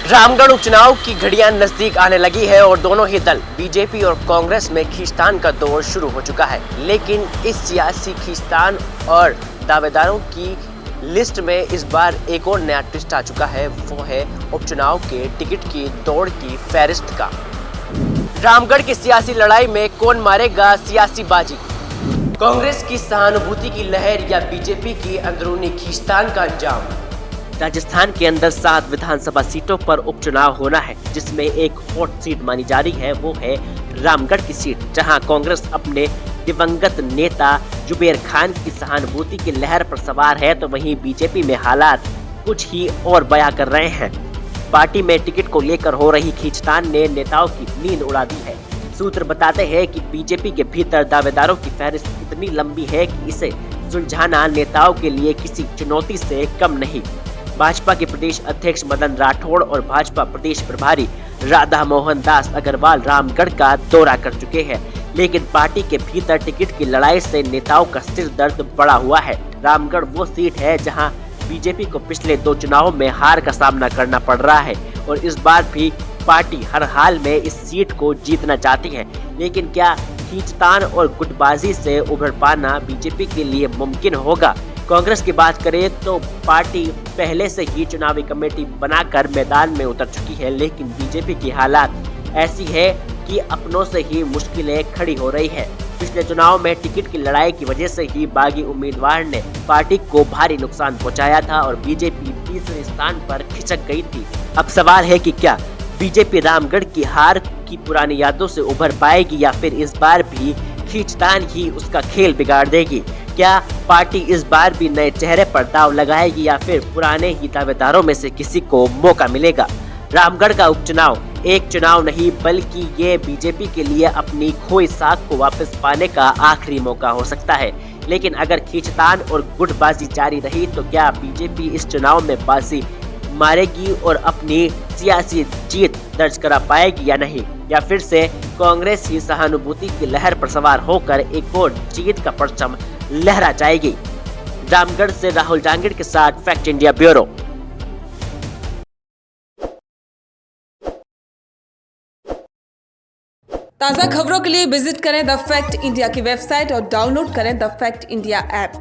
रामगढ़ उपचुनाव की घड़ियां नजदीक आने लगी है और दोनों ही दल बीजेपी और कांग्रेस में खींचतान का दौर शुरू हो चुका है। लेकिन इस सियासी खींचतान और दावेदारों की लिस्ट में इस बार एक और नया ट्विस्ट आ चुका है, वो है उपचुनाव के टिकट की दौड़ की फहरिस्त का। रामगढ़ की सियासी लड़ाई में कौन मारेगा सियासी बाजी? कांग्रेस की सहानुभूति की लहर या बीजेपी की अंदरूनी खींचतान का अंजाम? राजस्थान के अंदर 7 विधानसभा सीटों पर उपचुनाव होना है, जिसमें एक हॉट सीट मानी जा रही है, वो है रामगढ़ की सीट, जहां कांग्रेस अपने दिवंगत नेता जुबेर खान की सहानुभूति की लहर पर सवार है, तो वहीं बीजेपी में हालात कुछ ही और बयां कर रहे हैं। पार्टी में टिकट को लेकर हो रही खींचतान ने नेताओं की नींद उड़ा दी है। सूत्र बताते हैं कि बीजेपी के भीतर दावेदारों की फहरिस्त इतनी लंबी है कि इसे सुलझाना नेताओं के लिए किसी चुनौती से कम नहीं। भाजपा के प्रदेश अध्यक्ष मदन राठौड़ और भाजपा प्रदेश प्रभारी राधा मोहन दास अग्रवाल रामगढ़ का दौरा कर चुके हैं, लेकिन पार्टी के भीतर टिकट की लड़ाई से नेताओं का सिर दर्द बढ़ा हुआ है। रामगढ़ वो सीट है जहां बीजेपी को पिछले 2 चुनावों में हार का सामना करना पड़ रहा है और इस बार भी पार्टी हर हाल में इस सीट को जीतना चाहती है। लेकिन क्या खींचतान और गुटबाजी से उभर पाना बीजेपी के लिए मुमकिन होगा? कांग्रेस की बात करें तो पार्टी पहले से ही चुनावी कमेटी बनाकर मैदान में उतर चुकी है, लेकिन बीजेपी की हालात ऐसी है कि अपनों से ही मुश्किलें खड़ी हो रही है। पिछले चुनाव में टिकट की लड़ाई की वजह से ही बागी उम्मीदवार ने पार्टी को भारी नुकसान पहुंचाया था और बीजेपी तीसरे स्थान पर खिसक गई थी। अब सवाल है कि क्या बीजेपी रामगढ़ की हार की पुरानी यादों से उभर पाएगी या फिर इस बार भी खींचतान ही उसका खेल बिगाड़ देगी? क्या पार्टी इस बार भी नए चेहरे पर दांव लगाएगी या फिर पुराने ही दावेदारों में से किसी को मौका मिलेगा? रामगढ़ का उपचुनाव एक चुनाव नहीं बल्कि ये बीजेपी के लिए अपनी खोई साख को वापस पाने का आखिरी मौका हो सकता है। लेकिन अगर खींचतान और गुटबाजी जारी रही तो क्या बीजेपी इस चुनाव में बाजी मारेगी और अपनी सियासी जीत दर्ज करा पाएगी या नहीं, या फिर से कांग्रेस ही सहानुभूति की लहर पर सवार होकर एक और जीत का परचम लहरा जाएगी? रामगढ़ से राहुल जांगिड़ के साथ फैक्ट इंडिया ब्यूरो। ताज़ा खबरों के लिए विजिट करें द फैक्ट इंडिया की वेबसाइट और डाउनलोड करें द फैक्ट इंडिया ऐप।